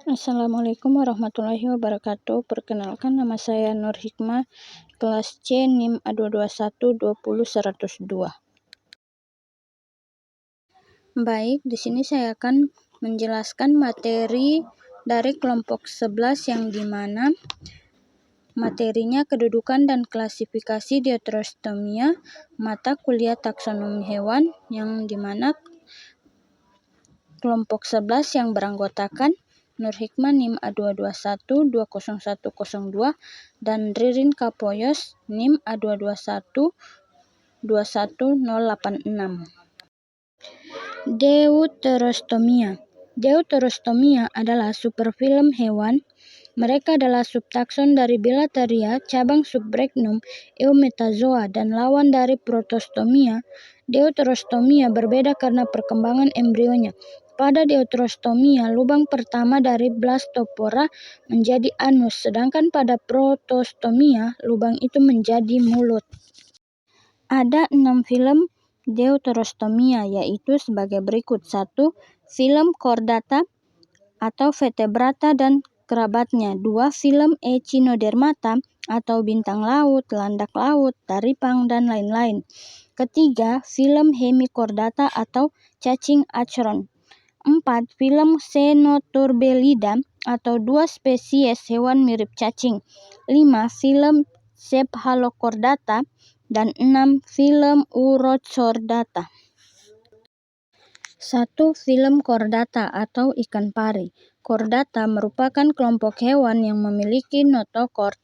Assalamualaikum warahmatullahi wabarakatuh. Perkenalkan, nama saya Nur Hikmah, kelas C, NIM A221200102. Baik, di sini saya akan menjelaskan materi dari kelompok 11 yang dimana materinya kedudukan dan klasifikasi Deuterostomia, mata kuliah taksonomi hewan, yang dimana kelompok 11 yang beranggotakan Nur Hikmah NIM A221200102 dan Ririn Kapoyos NIM A221-21086. Deuterostomia. Deuterostomia adalah superfilum hewan. Mereka adalah subtakson dari Bilateria, cabang subbregnum Eumetazoa, dan lawan dari Protostomia. Deuterostomia berbeda karena perkembangan embrionya. Pada Deuterostomia, lubang pertama dari blastopora menjadi anus, sedangkan pada Protostomia, lubang itu menjadi mulut. Ada 6 film Deuterostomia, yaitu sebagai berikut. 1. Film Chordata atau Vertebrata dan kerabatnya. 2. Film Echinodermata atau bintang laut, landak laut, taripang, dan lain-lain. Ketiga, film Hemichordata atau cacing achron. 4. Film Cenoturbellida atau 2 spesies hewan mirip cacing. 5. Film Cephalochordata dan 6. Film Urochordata. 1. Film Chordata atau ikan pari. Chordata merupakan kelompok hewan yang memiliki notochord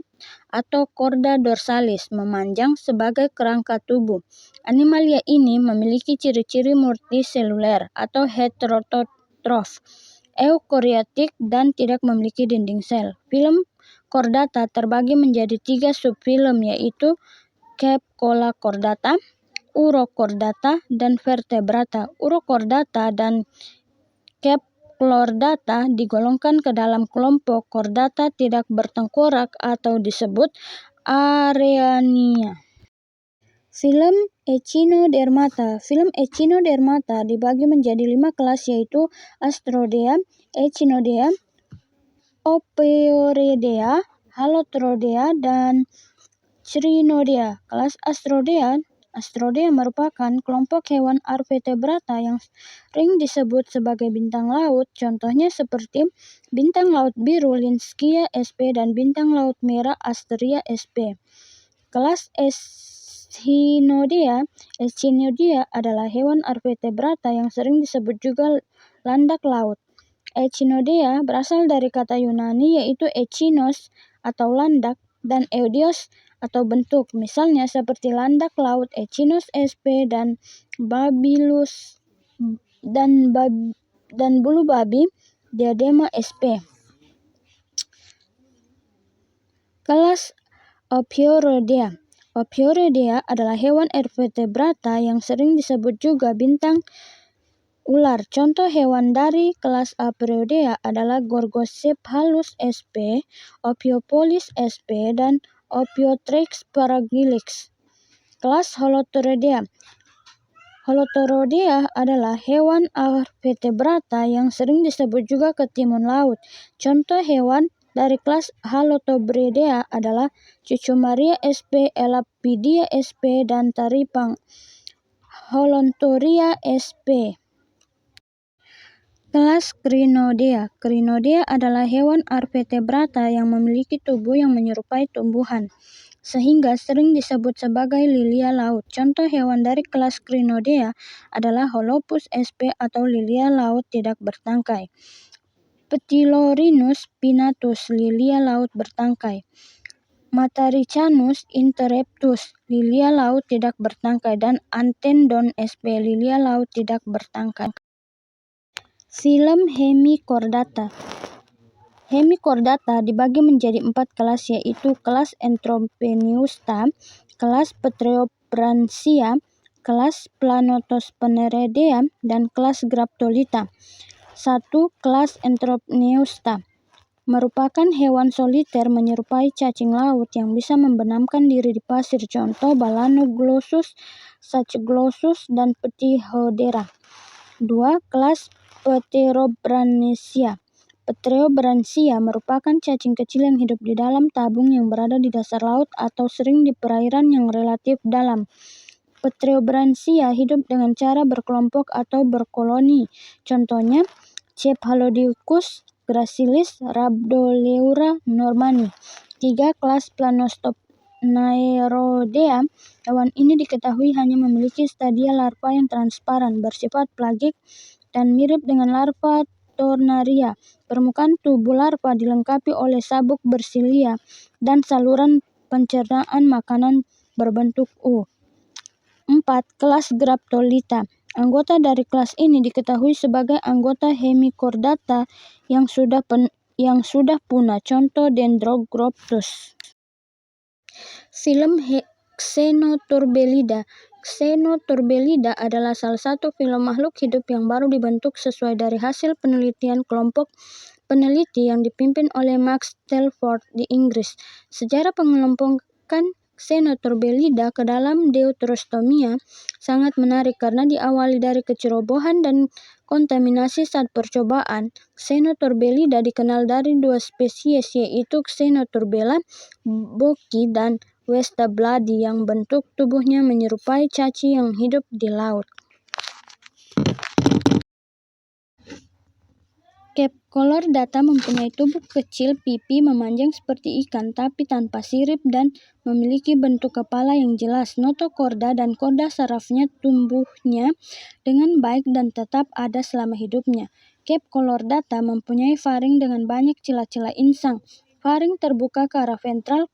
atau chorda dorsalis memanjang sebagai kerangka tubuh. Animalia ini memiliki ciri-ciri multiseluler atau heterotrof, eukariotik, dan tidak memiliki dinding sel. Film Chordata terbagi menjadi 3 subfilum, yaitu Cephalochordata, Urochordata, dan Vertebrata. Urochordata dan Cephalochordata digolongkan ke dalam kelompok Chordata tidak bertengkorak atau disebut Araneae. Film Echinodermata. Film Echinodermata dibagi menjadi 5 kelas, yaitu Astrodea, Echinodea, Ophiurodea, Halotrorodea, dan Crinodea. Kelas Astrodea merupakan kelompok hewan arvertebrata yang sering disebut sebagai bintang laut. Contohnya seperti bintang laut biru Lynskea sp dan bintang laut merah Asteria sp. Kelas Echinodea adalah hewan arvertebrata yang sering disebut juga landak laut. Echinodea berasal dari kata Yunani, yaitu echinos atau landak dan eidos atau bentuk. Misalnya seperti landak laut Echinos sp dan babilus dan bulu babi Diadema sp. Kelas Ophiurodea. Ophiurodea adalah hewan arvertebrata yang sering disebut juga bintang ular. Contoh hewan dari kelas Ophiurodea adalah Gorgocephalus sp, Ophiopolis sp, dan Ophiotrex paragilix. Kelas Holoturodea. Holoturodea adalah hewan arvertebrata yang sering disebut juga ketimun laut. Contoh hewan dari kelas Halotobridae adalah Cucumaria sp, Elapidia sp, dan taripang Holontoria sp. Kelas Crinodea. Crinodea adalah hewan arvertebrata yang memiliki tubuh yang menyerupai tumbuhan, sehingga sering disebut sebagai lilia laut. Contoh hewan dari kelas Crinodea adalah Holopus sp atau lilia laut tidak bertangkai, Ptilorhinus pinnatus, lilia laut bertangkai, Matarichanus interruptus, lilia laut tidak bertangkai, dan Anthendon sp, lilia laut tidak bertangkai. Film Hemichordata. Hemichordata dibagi menjadi 4 kelas, yaitu kelas Entopeneusta, kelas Pteropransia, kelas Planotospheridae, dan kelas Graptolitha. 1. Kelas Entopeneusta merupakan hewan soliter menyerupai cacing laut yang bisa membenamkan diri di pasir. Contoh Balanoglossus, Sachglossus, dan Ptychodera. 2. Kelas Pteropransia Petrobranchia merupakan cacing kecil yang hidup di dalam tabung yang berada di dasar laut atau sering di perairan yang relatif dalam. Petrobranchia hidup dengan cara berkelompok atau berkoloni. Contohnya, Cephalodicus gracilis, Rhabdoleura normani. 3. Kelas Planostonaerodea. Hewan ini diketahui hanya memiliki stadia larva yang transparan, bersifat plagik, dan mirip dengan larva Tornaria. Permukaan tubuh larva dilengkapi oleh sabuk bersilia dan saluran pencernaan makanan berbentuk U. 4. Kelas Graptolitha. Anggota dari kelas ini diketahui sebagai anggota Hemichordata yang sudah punah, contoh Dendrogroptus. Film Xenoturbellida. Xenoturbellida adalah salah satu film makhluk hidup yang baru dibentuk sesuai dari hasil penelitian kelompok peneliti yang dipimpin oleh Max Telford di Inggris. Sejarah pengelompokan Xenoturbellida ke dalam Deuterostomia sangat menarik karena diawali dari kecerobohan dan kontaminasi saat percobaan. Xenoturbellida dikenal dari 2 spesies, yaitu Xenoturbella boki dan Westa bladi yang bentuk tubuhnya menyerupai caci yang hidup di laut. Capculordata mempunyai tubuh kecil, pipi memanjang seperti ikan tapi tanpa sirip dan memiliki bentuk kepala yang jelas. Notochorda dan korda sarafnya tumbuhnya dengan baik dan tetap ada selama hidupnya. Capculordata mempunyai faring dengan banyak celah-celah insang. Faring terbuka ke arah ventral.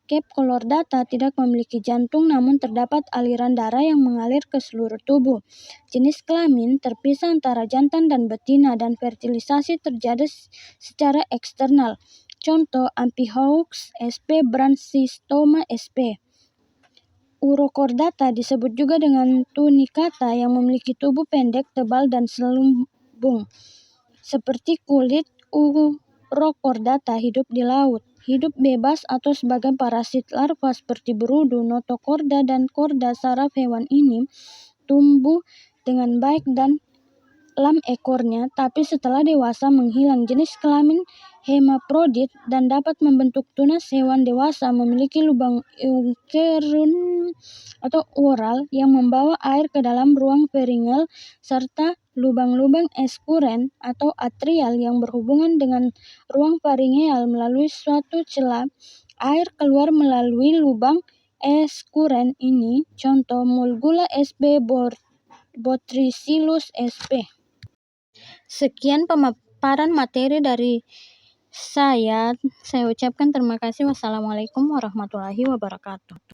Capculordata tidak memiliki jantung, namun terdapat aliran darah yang mengalir ke seluruh tubuh. Jenis kelamin terpisah antara jantan dan betina dan fertilisasi terjadi secara eksternal. Contoh Amphihoax sp. Brancistoma sp. Urochordata disebut juga dengan tunicata yang memiliki tubuh pendek, tebal, dan selubung. Seperti kulit, Urochordata hidup di laut, hidup bebas atau sebagai parasit larva seperti berudu. Notochorda dan korda saraf hewan ini tumbuh dengan baik dan lam ekornya, tapi setelah dewasa menghilang. Jenis kelamin hemaprodit dan dapat membentuk tunas. Hewan dewasa memiliki lubang eukeron atau oral yang membawa air ke dalam ruang perineal serta lubang-lubang eskuren atau atrial yang berhubungan dengan ruang perineal melalui suatu celah. Air keluar melalui lubang eskuren ini, contoh Mulgula sp. Botricillus sp. Sekian pemaparan materi dari saya ucapkan terima kasih. Wassalamualaikum warahmatullahi wabarakatuh.